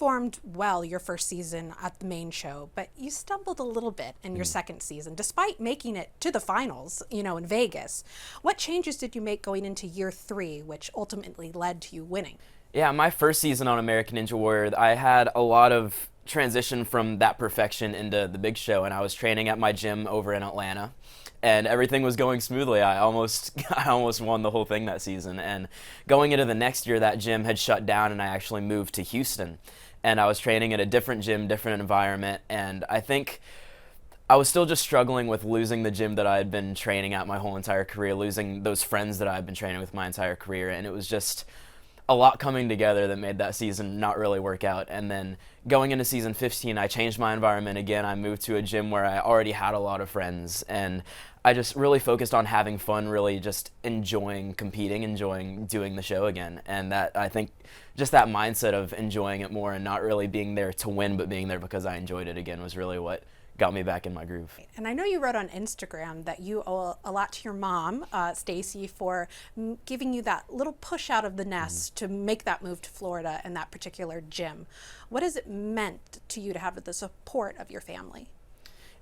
performed well your first season at the main show, but you stumbled a little bit in your second season, despite making it to the finals, in Vegas. What changes did you make going into year 3, which ultimately led to you winning? Yeah, my first season on American Ninja Warrior, I had a lot of transition from that perfection into the big show, and I was training at my gym over in Atlanta, and everything was going smoothly. I almost I almost won the whole thing that season. And going into the next year, that gym had shut down, and I actually moved to Houston, and I was training at a different gym, different environment, and I think I was still just struggling with losing the gym that I had been training at my whole entire career, losing those friends that I had been training with my entire career, and it was just a lot coming together that made that season not really work out. And then going into season 15, I changed my environment again. I moved to a gym where I already had a lot of friends, and I just really focused on having fun, really just enjoying competing, enjoying doing the show again. And that, I think, just that mindset of enjoying it more and not really being there to win, but being there because I enjoyed it again was really what got me back in my groove. And I know you wrote on Instagram that you owe a lot to your mom, Stacy, for giving you that little push out of the nest to make that move to Florida and that particular gym. What has it meant to you to have the support of your family?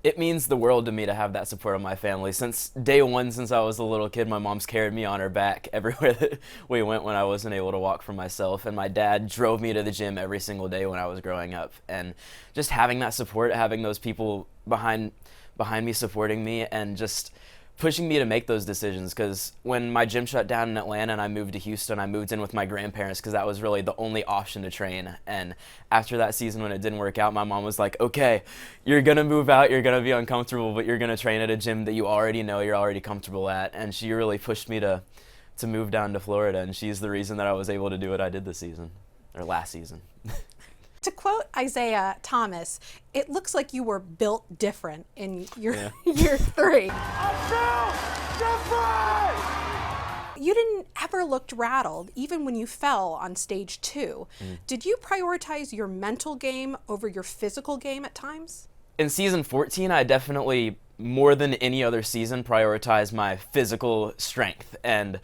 It means the world to me to have that support of my family. Since day one, since I was a little kid, my mom's carried me on her back everywhere that we went when I wasn't able to walk for myself. And my dad drove me to the gym every single day when I was growing up. And just having that support, having those people behind me supporting me and just pushing me to make those decisions. Because when my gym shut down in Atlanta and I moved to Houston, I moved in with my grandparents because that was really the only option to train. And after that season, when it didn't work out, my mom was like, okay, you're going to move out, you're going to be uncomfortable, but you're going to train at a gym that you already know, you're already comfortable at. And she really pushed me to move down to Florida, and she's the reason that I was able to do what I did this season, or last season. To quote Isaiah Thomas, it looks like you were built different in your year 3. I'm built different! You didn't ever look rattled, even when you fell on stage 2. Did you prioritize your mental game over your physical game at times? In season 14, I definitely, more than any other season, prioritized my physical strength. And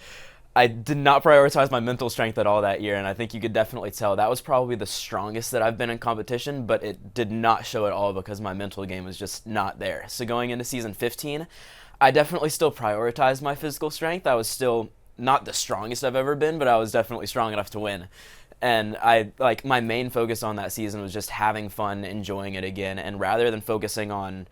I did not prioritize my mental strength at all that year, and I think you could definitely tell that was probably the strongest that I've been in competition, but it did not show at all because my mental game was just not there. So going into season 15, I definitely still prioritized my physical strength. I was still not the strongest I've ever been, but I was definitely strong enough to win. And my main focus on that season was just having fun, enjoying it again, and rather than focusing on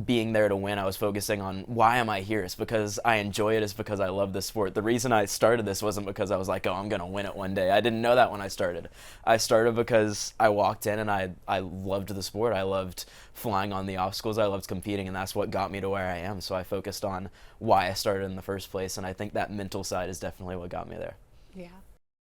being there to win, I was focusing on why am I here? It's because I enjoy it. It's because I love the sport. The reason I started this wasn't because I was like, oh, I'm going to win it one day. I didn't know that when I started. I started because I walked in and I loved the sport. I loved flying on the obstacles. I loved competing, and that's what got me to where I am. So I focused on why I started in the first place, and I think that mental side is definitely what got me there. Yeah.